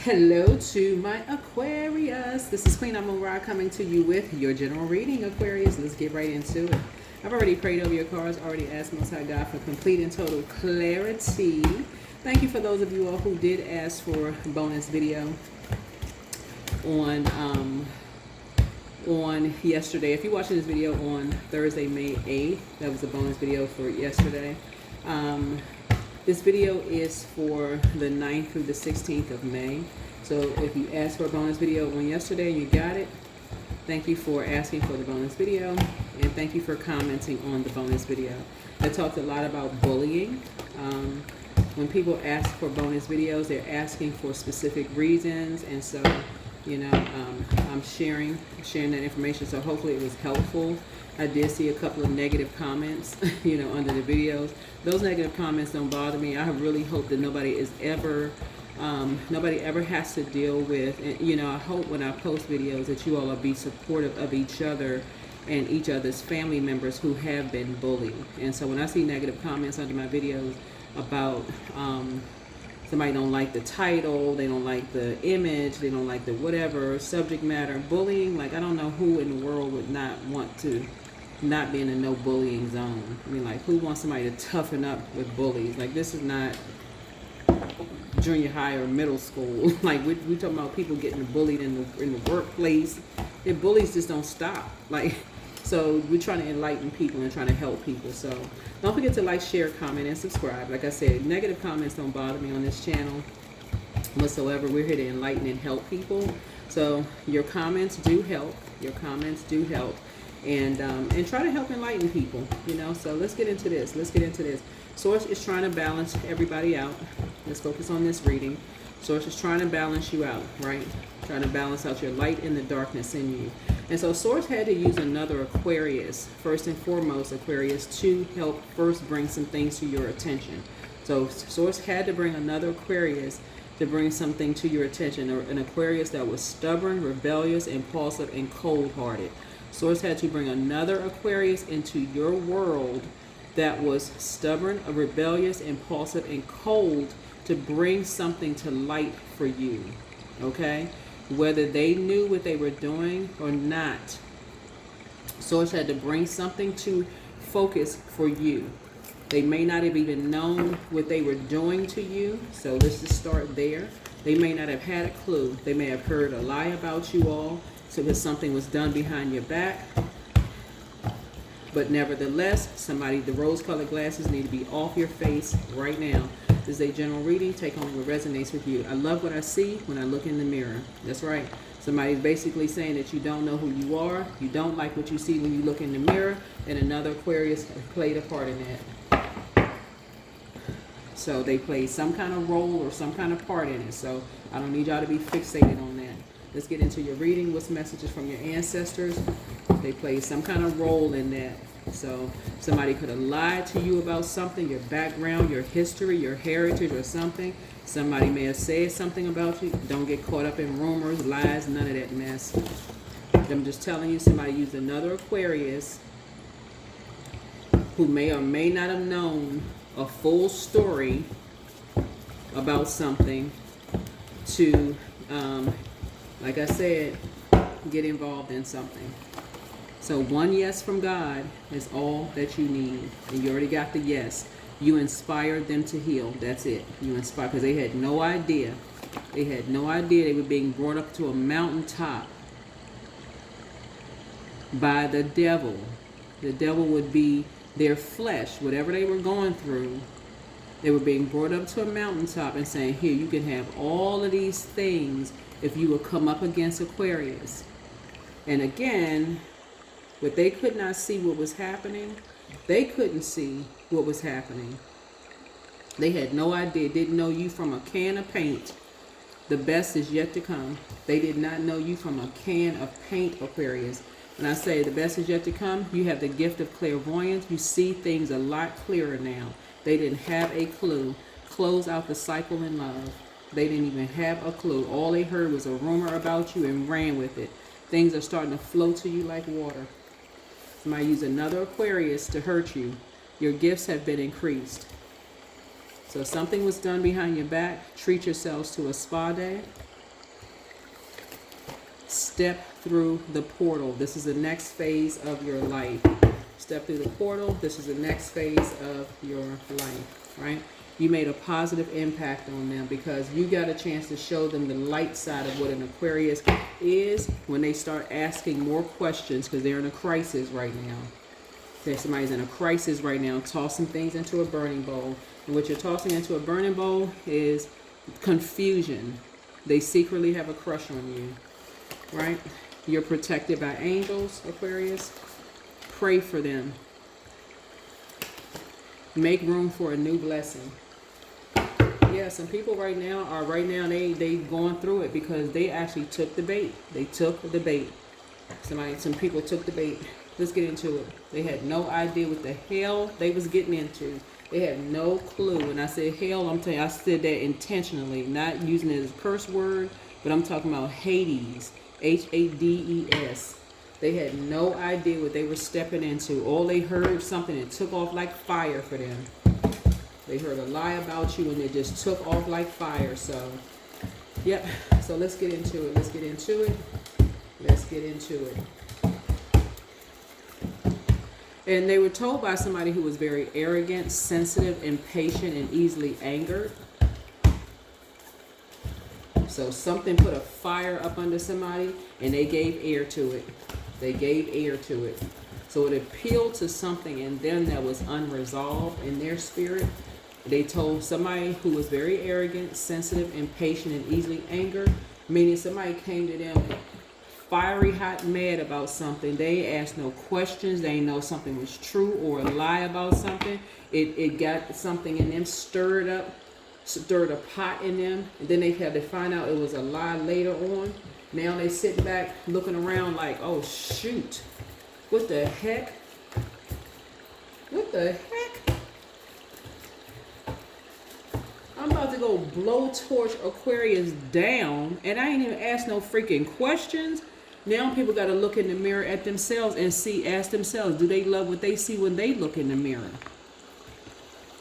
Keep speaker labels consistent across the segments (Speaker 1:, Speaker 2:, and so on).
Speaker 1: Hello to my Aquarius. This is Queen Amun Ra coming to you with your general reading, Aquarius. Let's get right into it. I've already prayed over your cards, already asked Most High God for complete and total clarity. Thank you for those of you all who did ask for a bonus video on yesterday. If you're watching this video on Thursday, May 8th, that was a bonus video for yesterday. This video is for the 9th through the 16th of May. So if you asked for a bonus video on yesterday and you got it, thank you for asking for the bonus video, and thank you for commenting on the bonus video. I talked a lot about bullying. When people ask for bonus videos, they're asking for specific reasons, and so I'm sharing that information. So hopefully it was helpful. I did see a couple of negative comments, under the videos. Those negative comments don't bother me. I really hope that nobody ever has to deal with, and I hope when I post videos that you all will be supportive of each other and each other's family members who have been bullied. And so when I see negative comments under my videos about somebody don't like the title, they don't like the image, they don't like the whatever subject matter, bullying, like I don't know who in the world would not want to not be in a no bullying zone. I mean, like, who wants somebody to toughen up with bullies? Like, this is not junior high or middle school. Like, we talking about people getting bullied in the workplace. The bullies just don't stop. Like, so we're trying to enlighten people and trying to help people. So don't forget to like, share, comment, and subscribe. Like I said, negative comments don't bother me on this channel whatsoever. We're here to enlighten and help people. So your comments do help. Your comments do help. And try to help enlighten people, So let's get into this. Source is trying to balance everybody out. Let's focus on this reading. Source is trying to balance you out, right? Trying to balance out your light and the darkness in you. And so Source had to use another Aquarius, first and foremost, Aquarius, to help first bring some things to your attention. So Source had to bring another Aquarius to bring something to your attention, or an Aquarius that was stubborn, rebellious, impulsive, and cold-hearted. Source had to bring another Aquarius into your world that was stubborn, rebellious, impulsive, and cold to bring something to light for you, okay? Whether they knew what they were doing or not, Source had to bring something to focus for you. They may not have even known what they were doing to you, so let's just start there. They may not have had a clue. They may have heard a lie about you all, so that something was done behind your back. But nevertheless, the rose-colored glasses need to be off your face right now. This is a general reading. Take on what resonates with you. I love what I see when I look in the mirror. That's right. Somebody's basically saying that you don't know who you are. You don't like what you see when you look in the mirror. And another Aquarius played a part in that. So they played some kind of role or some kind of part in it. So I don't need y'all to be fixated on that. Let's get into your reading. What's messages from your ancestors? They played some kind of role in that. So somebody could have lied to you about something, your background, your history, your heritage, or something. Somebody may have said something about you. Don't get caught up in rumors, lies, none of that mess. I'm just telling you, somebody used another Aquarius who may or may not have known a full story about something to, like I said, get involved in something. So one yes from God is all that you need. And you already got the yes. You inspired them to heal. That's it. You inspired, because they had no idea. They had no idea they were being brought up to a mountaintop by the devil. The devil would be their flesh. Whatever they were going through, they were being brought up to a mountaintop and saying, here, you can have all of these things if you would come up against Aquarius. And again, but they could not see what was happening. They couldn't see what was happening. They had no idea, didn't know you from a can of paint. The best is yet to come. They did not know you from a can of paint, Aquarius. When I say the best is yet to come, you have the gift of clairvoyance. You see things a lot clearer now. They didn't have a clue. Close out the cycle in love. They didn't even have a clue. All they heard was a rumor about you and ran with it. Things are starting to flow to you like water. Somebody use another Aquarius to hurt you. Your gifts have been increased. So something was done behind your back. Treat yourselves to a spa day. Step through the portal. This is the next phase of your life. Step through the portal. This is the next phase of your life, right? You made a positive impact on them because you got a chance to show them the light side of what an Aquarius is when they start asking more questions, because they're in a crisis right now. Somebody's in a crisis right now, tossing things into a burning bowl. And what you're tossing into a burning bowl is confusion. They secretly have a crush on you, right? You're protected by angels, Aquarius. Pray for them. Make room for a new blessing. Yeah, some people right now they going through it because they actually took the bait. They took the bait. Some people took the bait. Let's get into it. They had no idea what the hell they was getting into. They had no clue. And I said hell, I'm telling you, I said that intentionally, not using it as a curse word, but I'm talking about Hades, Hades. They had no idea what they were stepping into. All they heard something that took off like fire for them. They heard a lie about you and it just took off like fire. So, yep. So let's get into it. Let's get into it. Let's get into it. And they were told by somebody who was very arrogant, sensitive, impatient, and easily angered. So something put a fire up under somebody and they gave air to it. They gave air to it. So it appealed to something in them that was unresolved in their spirit. They told somebody who was very arrogant, sensitive, impatient, and easily angered, meaning somebody came to them fiery hot mad about something. They asked no questions. They know something was true or a lie about something. It got something in them stirred a pot in them, and then they had to find out it was a lie later on. Now they sit back looking around like, oh shoot, what the heck? What the heck? I'm about to go blowtorch Aquarius down, and I ain't even asked no freaking questions. Now people got to look in the mirror at themselves and ask themselves, do they love what they see when they look in the mirror?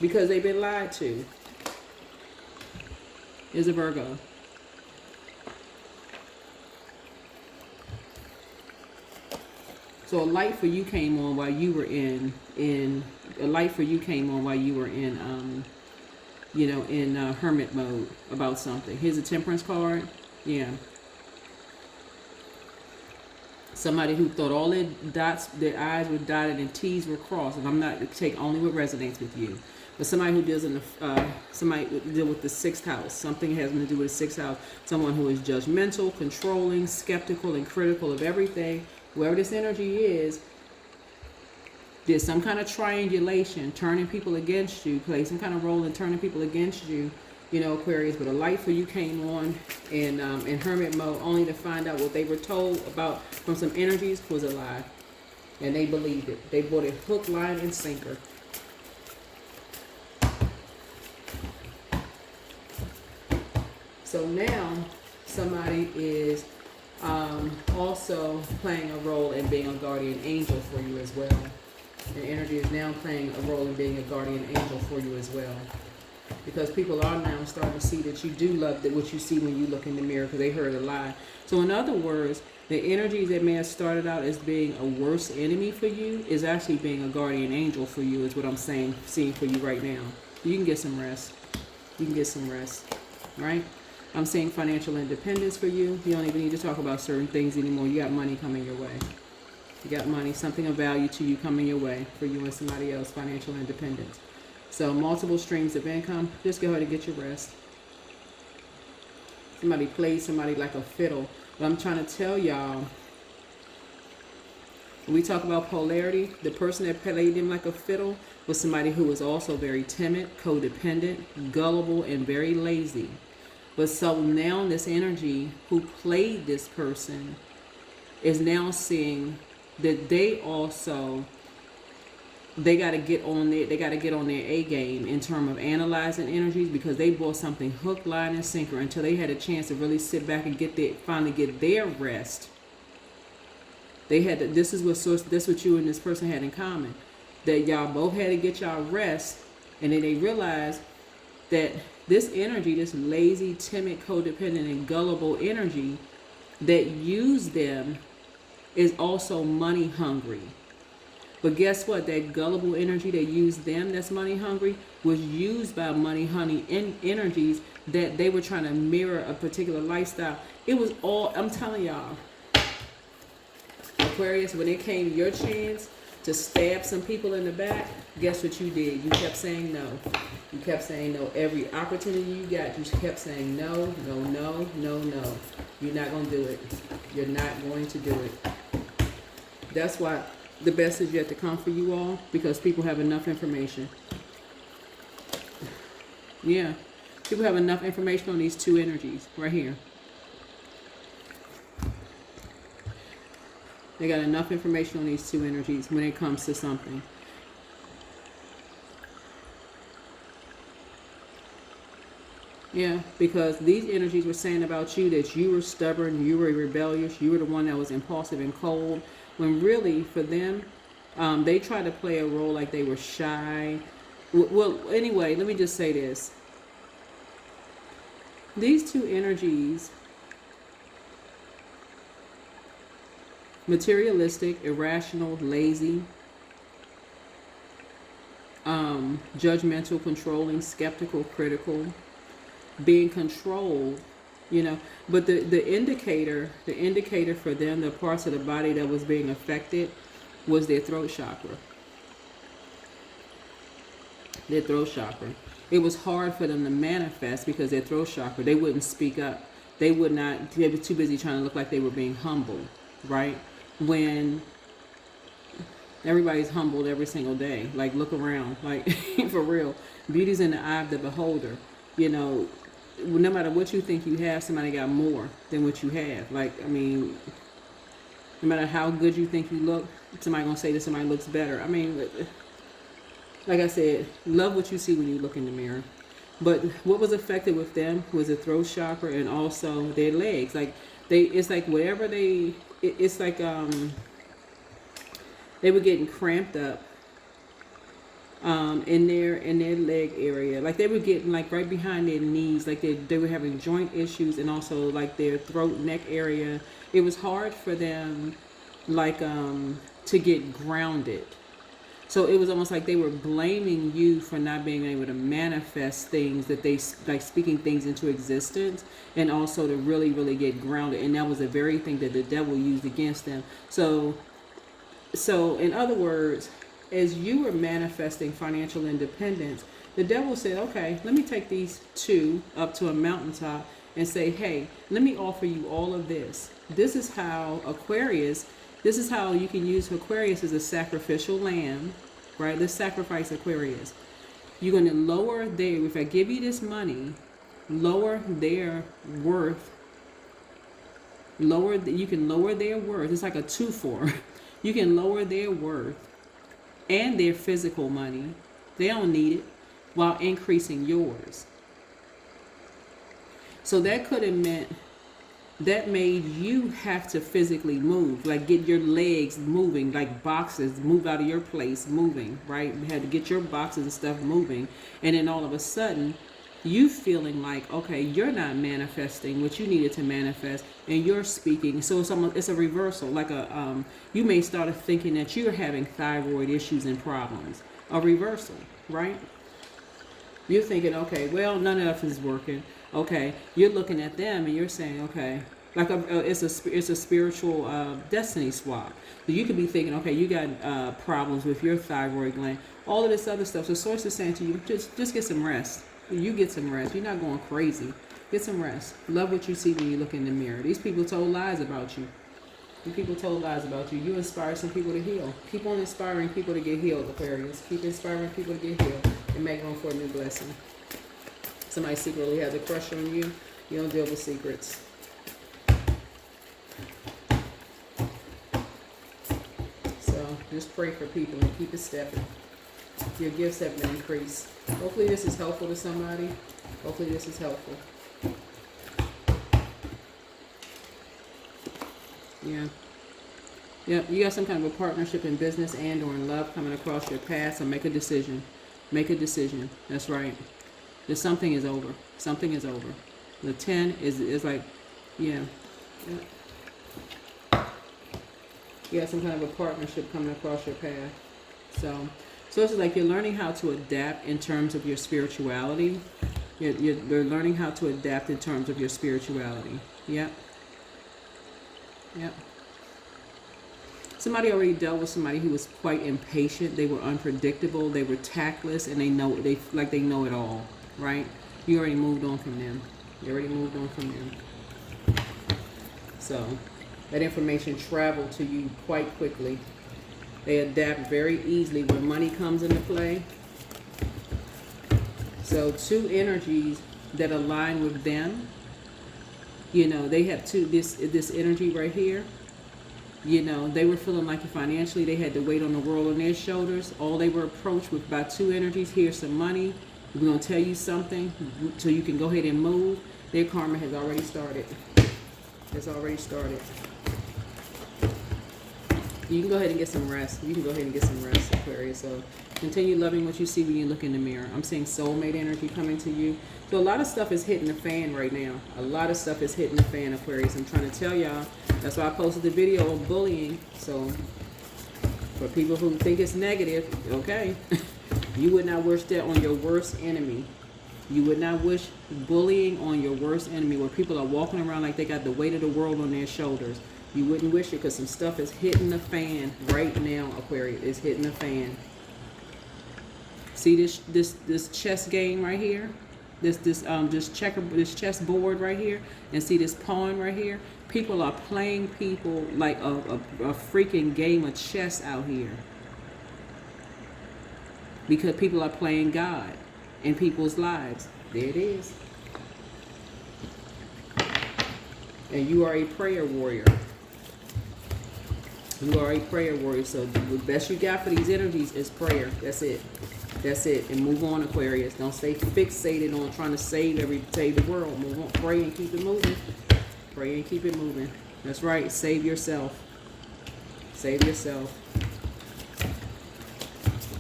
Speaker 1: Because they've been lied to. Is a Virgo. So a light for you came on while you were in hermit mode about something. Here's a Temperance card. Yeah. Somebody who thought all their I's were dotted and T's were crossed. And I'm not take only what resonates with you. But somebody who deals somebody deal with the sixth house. Something has to do with the sixth house. Someone who is judgmental, controlling, skeptical, and critical of everything. Whoever this energy is, there's some kind of triangulation, turning people against you, play some kind of role in turning people against you, Aquarius. But a light for you came on in hermit mode, only to find out what they were told about from some energies was a lie. And they believed it. They bought it hook, line, and sinker. So now somebody is also playing a role in being a guardian angel for you as well. And energy is now playing a role in being a guardian angel for you as well. Because people are now starting to see that you do love what you see when you look in the mirror, because they heard a lie. So in other words, the energies that may have started out as being a worse enemy for you is actually being a guardian angel for you, is what I'm seeing for you right now. You can get some rest. You can get some rest, right? I'm seeing financial independence for you. You don't even need to talk about certain things anymore. You got money coming your way. You got money, something of value to you coming your way for you and somebody else, financial independence. So multiple streams of income. Just go ahead and get your rest. Somebody plays somebody like a fiddle. But I'm trying to tell y'all, when we talk about polarity, the person that played him like a fiddle was somebody who was also very timid, codependent, gullible, and very lazy. But so now this energy who played this person is now seeing that they got to get on their A game in terms of analyzing energies, because they bought something hook, line, and sinker until they had a chance to really sit back and finally get their rest. They had to, this is what you and this person had in common, that y'all both had to get y'all rest, and then they realized that this energy, this lazy, timid, codependent, and gullible energy, that use them is also money hungry. But guess what? That gullible energy that used them, that's money hungry, was used by money honey energies that they were trying to mirror a particular lifestyle. It was all, I'm telling y'all, Aquarius, when it came your chance to stab some people in the back, guess what you did? You kept saying no. You kept saying no. Every opportunity you got, you kept saying no, no, no, no, no. You're not going to do it. You're not going to do it. That's why the best is yet to come for you all, because people have enough information. Yeah. People have enough information on these two energies right here. They got enough information on these two energies when it comes to something. Yeah, because these energies were saying about you that you were stubborn, you were rebellious, you were the one that was impulsive and cold, when really for them, they tried to play a role like they were shy. Well, anyway, let me just say this. These two energies, materialistic, irrational, lazy, judgmental, controlling, skeptical, critical, being controlled, you know, but the indicator for them, the parts of the body that was being affected, was their throat chakra. Their throat chakra. It was hard for them to manifest because their throat chakra, they wouldn't speak up. They would not, they were too busy trying to look like they were being humble, right? When everybody's humbled every single day. Like, look around, like, for real. Beauty's in the eye of the beholder. You know, no matter what you think you have, somebody got more than what you have. Like, I mean, no matter how good you think you look, somebody gonna say that somebody looks better. I mean, like I said, love what you see when you look in the mirror. But what was affected with them was the throat chakra and also their legs. Like, it's like whatever it's like they were getting cramped up in their leg area. Like, they were getting like right behind their knees. Like they were having joint issues, and also like their throat, neck area. It was hard for them, like to get grounded. So it was almost like they were blaming you for not being able to manifest things, that they, like, speaking things into existence, and also to really, really get grounded. And that was the very thing that the devil used against them. So in other words, as you were manifesting financial independence, the devil said, okay, let me take these two up to a mountaintop and say, hey, let me offer you all of this. This is how Aquarius, this is how you can use Aquarius as a sacrificial lamb, right? Let's sacrifice Aquarius. You're going to lower their, if I give you this money, lower their worth. You can lower their worth. It's like a 2-4. You can lower their worth and their physical money. They don't need it, while increasing yours. So that could have meant, that made you have to physically move, like get your legs moving, like boxes, move out of your place, moving, right? You had to get your boxes and stuff moving. And then all of a sudden, you feeling like, okay, you're not manifesting what you needed to manifest, and you're speaking. So it's a reversal, like you may start thinking that you're having thyroid issues and problems. A reversal, right? You're thinking, okay, well, none of this is working. Okay, you're looking at them and you're saying, okay, like it's a spiritual destiny swap. So you could be thinking, okay, you got problems with your thyroid gland, all of this other stuff. So source is saying to you, just get some rest. You get some rest. You're not going crazy. Get some rest. Love what you see when you look in the mirror. These people told lies about you. These people told lies about you. You inspire some people to heal. Keep on inspiring people to get healed, Aquarius. Keep inspiring people to get healed and make room for a new blessing. Somebody secretly has a crush on you. You don't deal with secrets. So just pray for people and keep it stepping. Your gifts have been increased. Hopefully this is helpful to somebody. Hopefully this is helpful. Yeah. Yep, you got some kind of a partnership in business and or in love coming across your path, so make a decision. Make a decision. That's right. There's something is over. Something is over. The 10 is like, yeah. You have some kind of a partnership coming across your path. So it's like you're learning how to adapt in terms of your spirituality. You're learning how to adapt in terms of your spirituality. Yep. Yep. Somebody already dealt with somebody who was quite impatient. They were unpredictable. They were tactless, and they know it all, right? You already moved on from them. So that information traveled to you quite quickly. They adapt very easily when money comes into play. So two energies that align with them. They have this energy right here. They were feeling like financially they had to weight on the world on their shoulders. All they were approached with by two energies. Here's some money. We're going to tell you something so you can go ahead and move. Their karma has already started. It's already started. You can go ahead and get some rest. Aquarius. So continue loving what you see when you look in the mirror. I'm seeing soulmate energy coming to you. So a lot of stuff is hitting the fan right now. Aquarius. I'm trying to tell y'all. That's why I posted the video on bullying. So for people who think it's negative, okay. You would not wish that on your worst enemy. You would not wish bullying on your worst enemy, where people are walking around like they got the weight of the world on their shoulders. You wouldn't wish it, because some stuff is hitting the fan right now, Aquarius. It's hitting the fan. See this chess game right here? This chess board right here, and see this pawn right here? People are playing people like a freaking game of chess out here. Because people are playing God in people's lives. There it is. And you are a prayer warrior. So the best you got for these energies is prayer. That's it. And move on, Aquarius. Don't stay fixated on trying to save the world. Move on. Pray and keep it moving. That's right. Save yourself.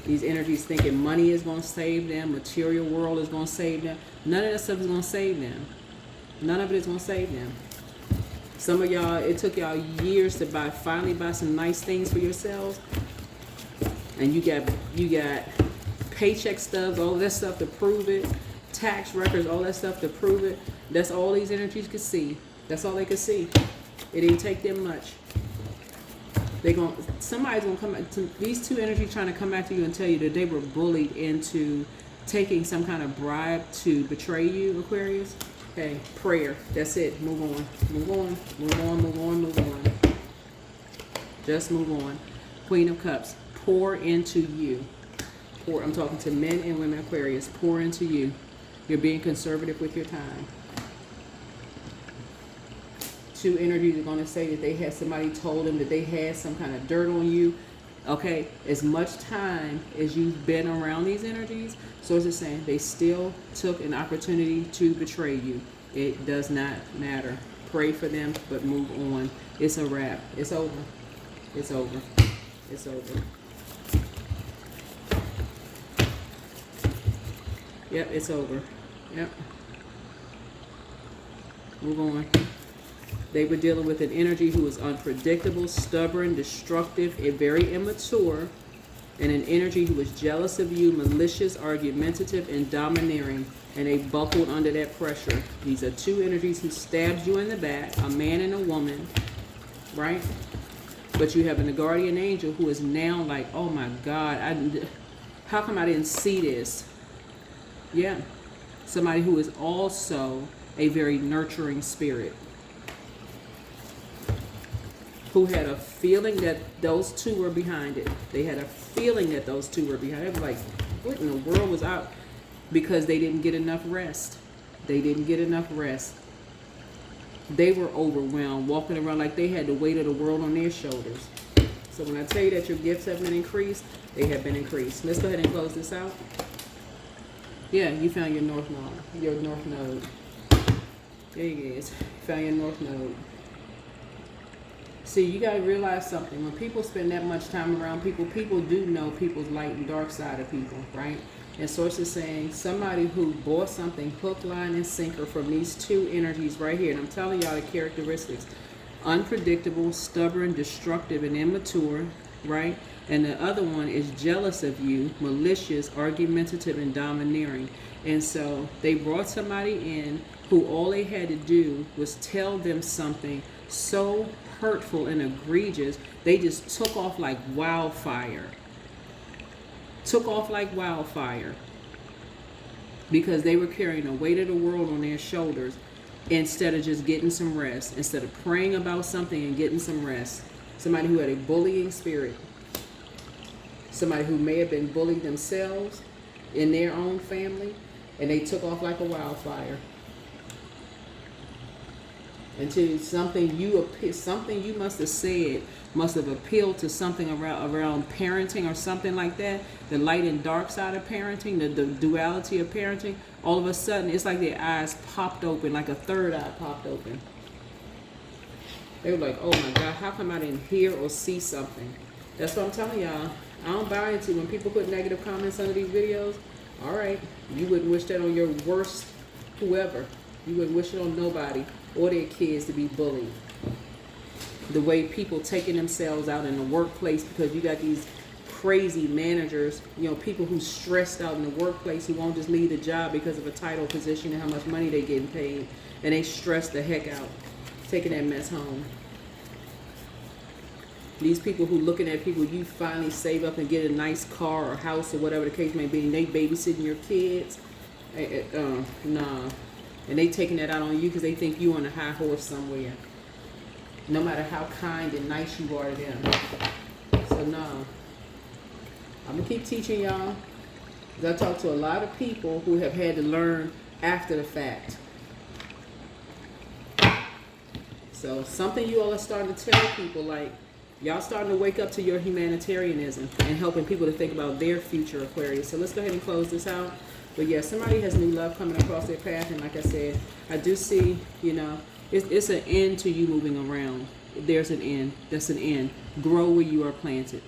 Speaker 1: These energies thinking money is going to save them, material world is going to save them. None of that stuff is going to save them. None of it is going to save them. Some of y'all, it took y'all years to finally buy some nice things for yourselves. And you got paycheck stubs, all that stuff to prove it. Tax records, all that stuff to prove it. That's all these energies could see. That's all they could see. It didn't take them much. Somebody's gonna come back to these two energies, trying to come back to you and tell you that they were bullied into taking some kind of bribe to betray you, Aquarius. Okay, prayer. That's it. Move on. Just move on. Queen of Cups. Pour into you. I'm talking to men and women, Aquarius. Pour into you. You're being conservative with your time. Two energies are going to say that somebody told them that they had some kind of dirt on you. Okay, as much time as you've been around these energies, so it's just saying they still took an opportunity to betray you. It does not matter. Pray for them, but move on. It's a wrap. It's over. Yep, it's over. Yep. Move on. They were dealing with an energy who was unpredictable, stubborn, destructive, and very immature, and an energy who was jealous of you, malicious, argumentative, and domineering, and they buckled under that pressure. These are two energies who stabbed you in the back, a man and a woman, right? But you have a guardian angel who is now like, oh my God, how come I didn't see this? Yeah. Somebody who is also a very nurturing spirit, who had a feeling that those two were behind it. They had a feeling that those two were behind it. Like, what in the world was out? Because they didn't get enough rest. They were overwhelmed, walking around like they had the weight of the world on their shoulders. So when I tell you that your gifts have been increased, they have been increased. Let's go ahead and close this out. Yeah, you found your north node. There it is. You found your north node. See, you got to realize something. When people spend that much time around people do know people's light and dark side of people, right? And Source is saying somebody who bought something hook, line, and sinker from these two energies right here. And I'm telling y'all the characteristics. unpredictable, stubborn, destructive, and immature, right? And the other one is jealous of you, malicious, argumentative, and domineering. And so they brought somebody in who all they had to do was tell them something so hurtful and egregious, they just took off like wildfire. Took off like wildfire. Because they were carrying the weight of the world on their shoulders instead of just getting some rest, instead of praying about something and getting some rest. Somebody who had a bullying spirit. Somebody who may have been bullied themselves in their own family, and they took off like a wildfire. Until something you must have said must have appealed to something around parenting or something like that, the light and dark side of parenting, the duality of parenting. All of a sudden, it's like their eyes popped open, like a third eye popped open. They were like, oh my God, how come I didn't hear or see something? That's what I'm telling y'all. I don't buy into when people put negative comments under these videos. All right, you wouldn't wish that on your worst whoever. You wouldn't wish it on nobody or their kids to be bullied. The way people taking themselves out in the workplace because you got these crazy managers, people who stressed out in the workplace who won't just leave the job because of a title, position, and how much money they're getting paid. And they stress the heck out, taking that mess home. These people who looking at people, you finally save up and get a nice car or house or whatever the case may be, and they babysitting your kids. Nah. And they taking that out on you because they think you on a high horse somewhere. No matter how kind and nice you are to them. So no. I'm going to keep teaching y'all. Because I talk to a lot of people who have had to learn after the fact. So something you all are starting to tell people, like, y'all starting to wake up to your humanitarianism and helping people to think about their future, Aquarius. So let's go ahead and close this out. But yeah, somebody has new love coming across their path. And like I said, I do see, it's an end to you moving around. There's an end. That's an end. Grow where you are planted.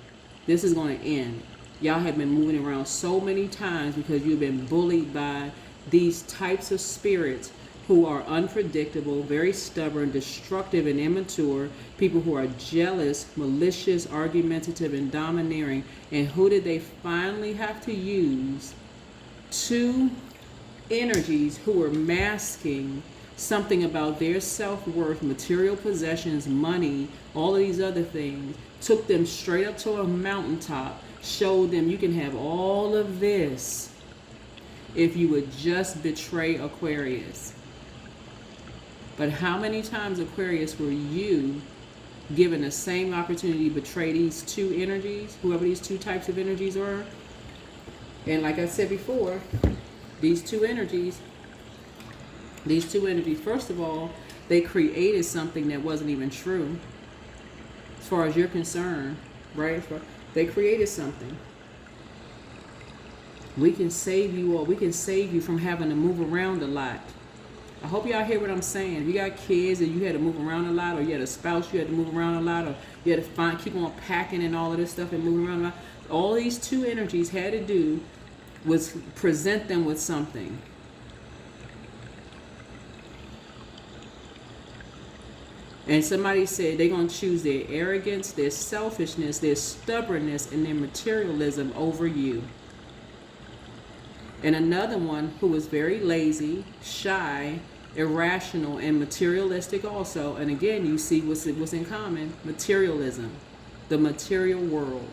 Speaker 1: This is going to end. Y'all have been moving around so many times because you've been bullied by these types of spirits who are unpredictable, very stubborn, destructive, and immature. People who are jealous, malicious, argumentative, and domineering. And who did they finally have to use? Two energies who were masking something about their self-worth, material possessions, money, all of these other things, took them straight up to a mountaintop, showed them you can have all of this if you would just betray Aquarius. But how many times, Aquarius, were you given the same opportunity to betray these two energies, whoever these two types of energies are? And like I said before, these two energies, first of all, they created something that wasn't even true. As far as you're concerned, right? They created something. We can save you all. We can save you from having to move around a lot. I hope y'all hear what I'm saying. If you got kids and you had to move around a lot, or you had a spouse you had to move around a lot, or you had to keep on packing and all of this stuff and moving around a lot, all these two energies had to do was present them with something. And somebody said they're going to choose their arrogance, their selfishness, their stubbornness, and their materialism over you. And another one who was very lazy, shy, irrational, and materialistic also. And again, you see what's in common. Materialism. The material world.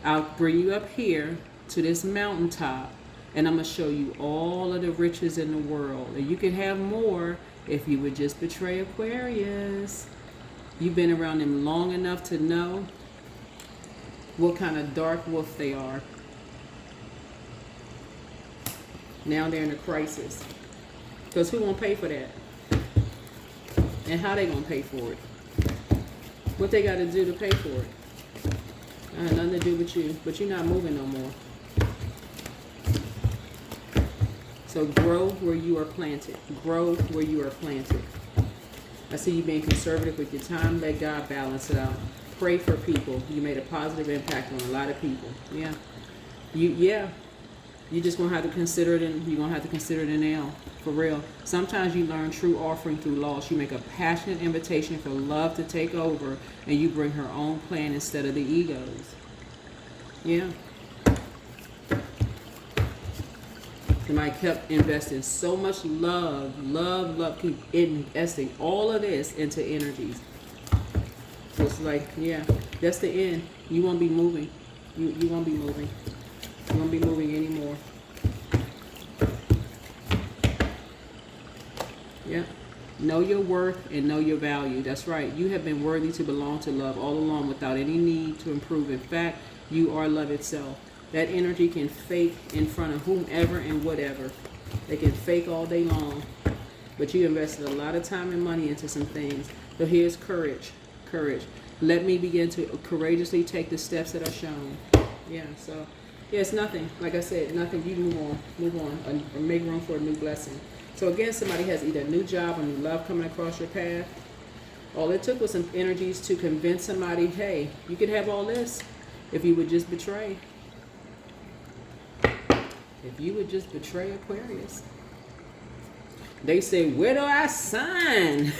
Speaker 1: I'll bring you up here to this mountaintop, and I'm going to show you all of the riches in the world. And you can have more if you would just betray Aquarius. You've been around them long enough to know what kind of dark wolf they are. Now they're in a crisis. Because who won't pay for that? And how they going to pay for it? What they got to do to pay for it? Nothing to do with you. But you're not moving no more. So grow where you are planted. Grow where you are planted. I see you being conservative with your time. Let God balance it out. Pray for people. You made a positive impact on a lot of people. Yeah. You're just gonna have to consider it, and you're gonna have to consider it now. For real. Sometimes you learn true offering through loss. You make a passionate invitation for love to take over, and you bring her own plan instead of the ego's. Yeah. Somebody kept investing so much love, keep investing all of this into energies. So it's like, yeah, that's the end. You won't be moving. You won't be moving. You won't be moving anymore. Yeah. Know your worth and know your value. That's right. You have been worthy to belong to love all along without any need to improve. In fact, you are love itself. That energy can fake in front of whomever and whatever. They can fake all day long. But you invested a lot of time and money into some things. So here's courage. Courage. Let me begin to courageously take the steps that are shown. Yeah, so, yeah, it's nothing. Like I said, nothing. You move on, or make room for a new blessing. So again, somebody has either a new job or new love coming across your path. All it took was some energies to convince somebody, hey, you could have all this if you would just betray. If you would just betray Aquarius. They say, where do I sign?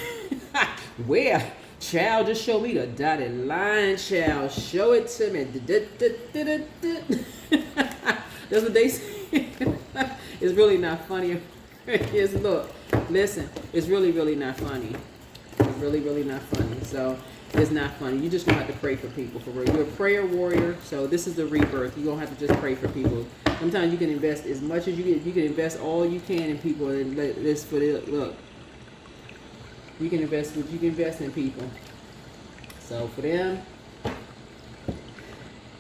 Speaker 1: Where? Child, just show me the dotted line, child. Show it to me. That's what they say. It's really not funny. Yes, look, listen, it's really not funny. It's really not funny. So it's not funny. You just gonna have to pray for people, for real. You're a prayer warrior, so this is the rebirth. You're gonna have to just pray for people. Sometimes you can invest as much as you get. You can invest all you can in people, and let this for the look. You can invest what you can invest in people. So for them,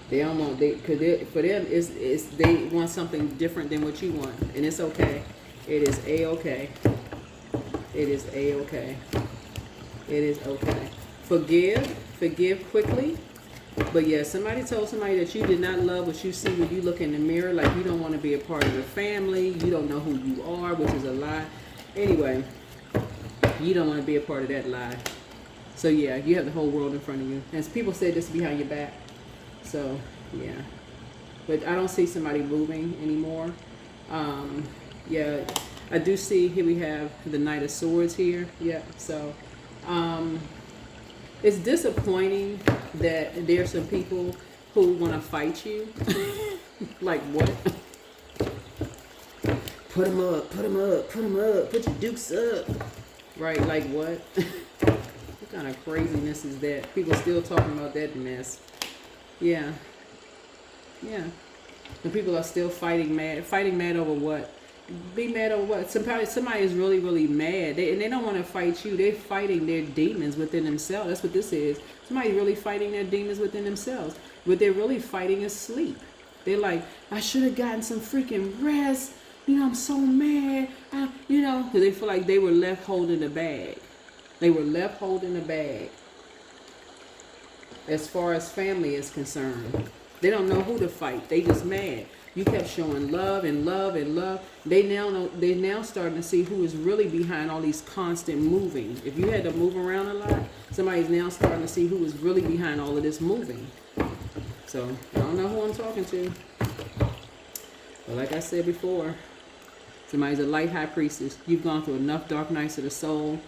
Speaker 1: they don't want for them it's they want something different than what you want, and it's okay. It is a-okay. It is a-okay. It is okay. Forgive quickly. But yeah, somebody told somebody that you did not love what you see when you look in the mirror, like you don't want to be a part of the family, you don't know who you are, which is a lie. Anyway, you don't want to be a part of that lie. So yeah, you have the whole world in front of you. And people say this behind your back. So yeah. But I don't see somebody moving anymore. Yeah, I do see here we have the Knight of Swords here. Yeah, so it's disappointing that there's some people who want to fight you. Like what? Put them up, put them up, put them up, put your dukes up. Right, like what? What kind of craziness is that? People still talking about that mess. Yeah. Yeah. And people are still fighting mad over what? Be mad over what? Somebody is really mad. And they don't want to fight you. They're fighting their demons within themselves. That's what this is. Somebody's really fighting their demons within themselves. What they're really fighting is sleep. They're like, I should have gotten some freaking rest. You know, I'm so mad. Because they feel like they were left holding the bag. They were left holding the bag. As far as family is concerned. They don't know who to fight. They just mad. You kept showing love and love and love. They now starting to see who is really behind all these constant moving. If you had to move around a lot, somebody's now starting to see who is really behind all of this moving. So I don't know who I'm talking to. But like I said before, somebody's a light high priestess. You've gone through enough dark nights of the soul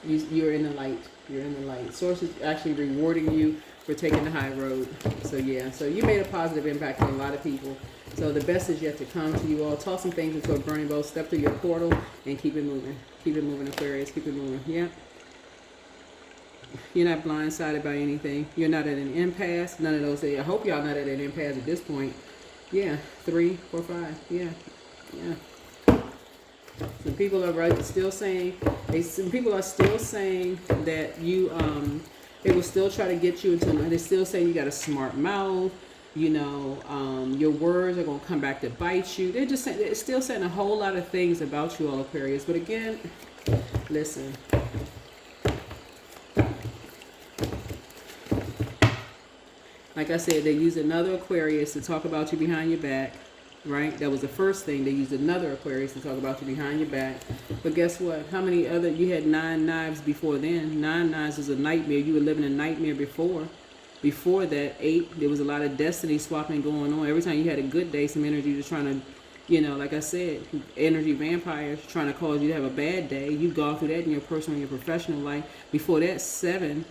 Speaker 1: you're in the light. You're in the light. Source is actually rewarding you for taking the high road. So yeah, so you made a positive impact on a lot of people. So the best is yet to come to you all. Toss some things into a burning bowl, step through your portal, and keep it moving. Keep it moving, Aquarius. Keep it moving. Yeah. You're not blindsided by anything. You're not at an impasse. None of those. I hope y'all not at an impasse at this point. Yeah. 3, 4, 5. Yeah. Yeah. Some people are still saying. Some people are still saying that you. They will still try to get you into. They still say you got a smart mouth. You know, your words are gonna come back to bite you. They're still saying a whole lot of things about you all, Aquarius. But again, listen. Like I said, they used another Aquarius to talk about you behind your back, right? That was the first thing. They used another Aquarius to talk about you behind your back. But guess what? How many other, you had 9 knives before then. 9 knives was a nightmare. You were living a nightmare before. Before that, 8, there was a lot of destiny swapping going on. Every time you had a good day, some energy was trying to You know, like I said, energy vampires trying to cause you to have a bad day. You've gone through that in your personal and your professional life. Before that, 7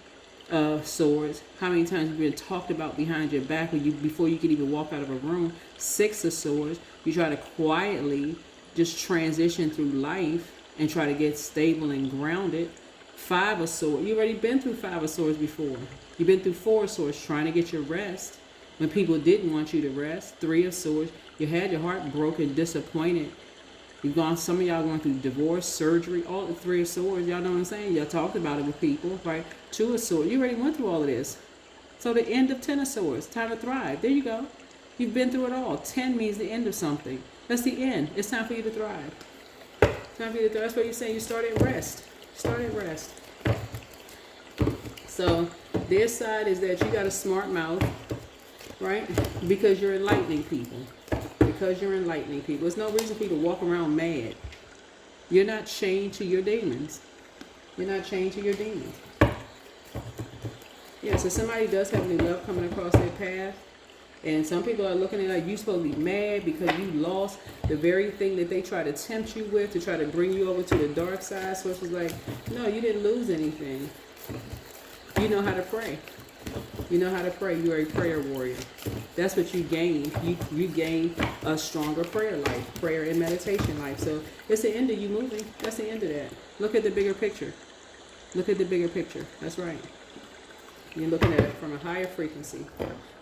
Speaker 1: swords. How many times have you been talked about behind your back before you could even walk out of a room? 6 of swords. You try to quietly just transition through life and try to get stable and grounded. 5 of swords. You've already been through 5 of swords before. You've been through 4 of swords trying to get your rest when people didn't want you to rest. 3 of swords. You had your heart broken, disappointed. You've gone, some of y'all going through divorce, surgery, all the 3 of swords. Y'all know what I'm saying? Y'all talked about it with people, right? 2 of swords. You already went through all of this. So the end of 10 of swords. Time to thrive. There you go. You've been through it all. 10 means the end of something. That's the end. It's time for you to thrive. Time for you to thrive. That's what you're saying. You start at rest. Start at rest. So their side is that you got a smart mouth, right? Because you're enlightening people. Because you're enlightening people. There's no reason for you to walk around mad. You're not chained to your demons. You're not chained to your demons. Yeah, so somebody does have new love coming across their path. And some people are looking at it like you're supposed to be mad because you lost the very thing that they try to tempt you with to try to bring you over to the dark side. So it's just like, no, you didn't lose anything. You know how to pray. You know how to pray. You're a prayer warrior. That's what you gain. You gain a stronger prayer life, prayer and meditation life. So it's the end of you moving. That's the end of that. Look at the bigger picture. Look at the bigger picture. That's right. You're looking at it from a higher frequency.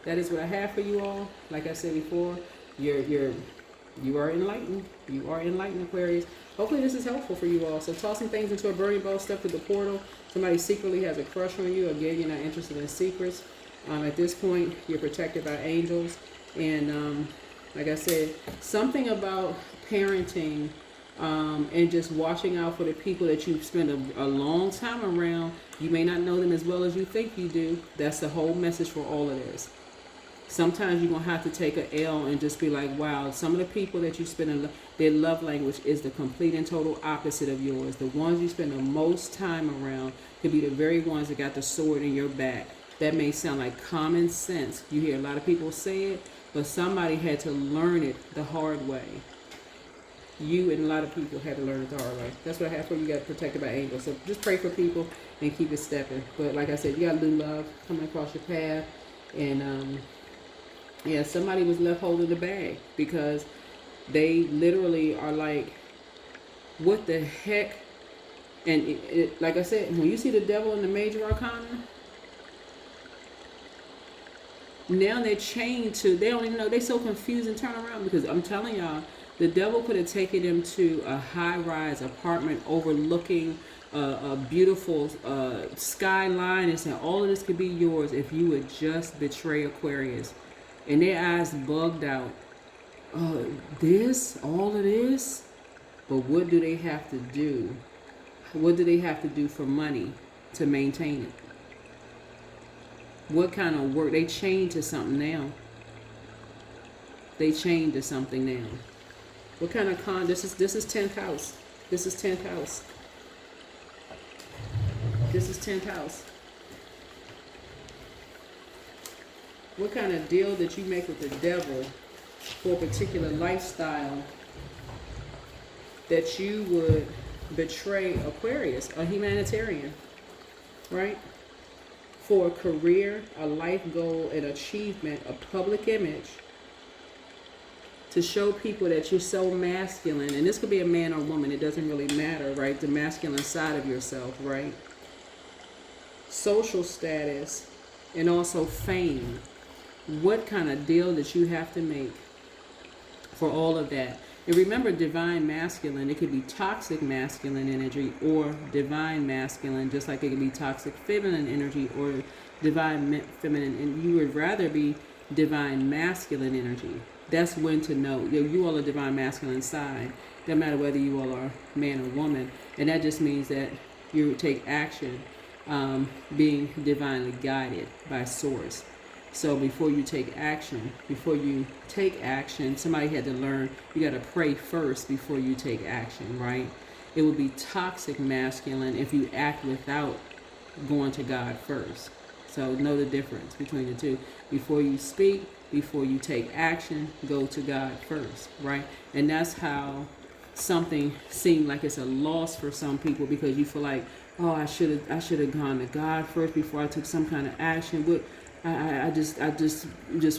Speaker 1: That is what I have for you all. Like I said before, you are enlightened. You are enlightened, Aquarius. Hopefully this is helpful for you all. So tossing things into a burning bowl, step through the portal. Somebody secretly has a crush on you. Again, you're not interested in secrets. At this point, you're protected by angels. And like I said, something about parenting and just watching out for the people that you've spent a long time around. You may not know them as well as you think you do. That's the whole message for all of this. Sometimes you're going to have to take an L and just be like, wow, some of the people that you spend their love language is the complete and total opposite of yours. The ones you spend the most time around could be the very ones that got the sword in your back. That may sound like common sense. You hear a lot of people say it, but somebody had to learn it the hard way. You and a lot of people had to learn it the hard way. That's what I have for you. You got protected by angels. So just pray for people and keep it stepping. But like I said, you got new love coming across your path. And yeah, somebody was left holding the bag because they literally are like, what the heck? And like I said, when you see the devil in the major arcana, now they're chained to, they don't even know, they're so confused and turn around because I'm telling y'all, the devil could have taken them to a high-rise apartment overlooking a beautiful skyline and said, all of this could be yours if you would just betray Aquarius. And their eyes bugged out. All of this? But what do they have to do? What do they have to do for money to maintain it? What kind of work? They chained to something now. They chained to something now. What kind of this is 10th house. This is 10th house. This is 10th house. What kind of deal that you make with the devil for a particular lifestyle that you would betray Aquarius, a humanitarian, right? For a career, a life goal, an achievement, a public image, to show people that you're so masculine, and this could be a man or woman, it doesn't really matter, right? The masculine side of yourself, right? Social status, and also fame. What kind of deal that you have to make for all of that? And remember, divine masculine, it could be toxic masculine energy or divine masculine, just like it could be toxic feminine energy or divine feminine, and you would rather be divine masculine energy. That's when to know. You all are divine masculine side. Doesn't matter whether you all are man or woman. And that just means that you take action being divinely guided by source. So before you take action, somebody had to learn, you got to pray first before you take action, right? It would be toxic masculine if you act without going to God first. So know the difference between the two. Before you speak, before you take action, go to God first, right? And that's how something seemed like it's a loss for some people, because you feel like, oh, I should have gone to God first before I took some kind of action. But I just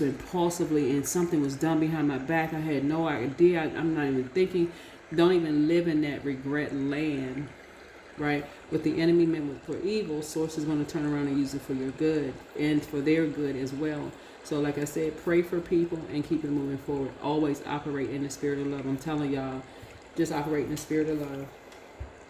Speaker 1: impulsively, and something was done behind my back. I had no idea. I'm not even thinking. Don't even live in that regret land, right? What the enemy meant for evil, source is going to turn around and use it for your good and for their good as well. So like I said, pray for people and keep it moving forward. Always operate in the spirit of love. I'm telling y'all, just operate in the spirit of love.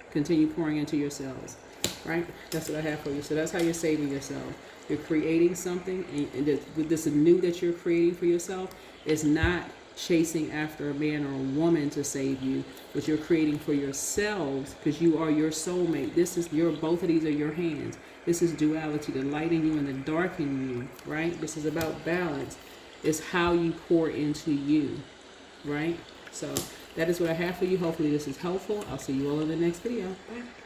Speaker 1: Continue pouring into yourselves, right? That's what I have for you. So that's how you're saving yourself. You're creating something, and this new that you're creating for yourself is not chasing after a man or a woman to save you, but you're creating for yourselves, because you are your soulmate. This is both of these are your hands. This is duality, the light in you and the dark in you, right? This is about balance. It's how you pour into you, right? So that is what I have for you. Hopefully this is helpful. I'll see you all in the next video. Bye.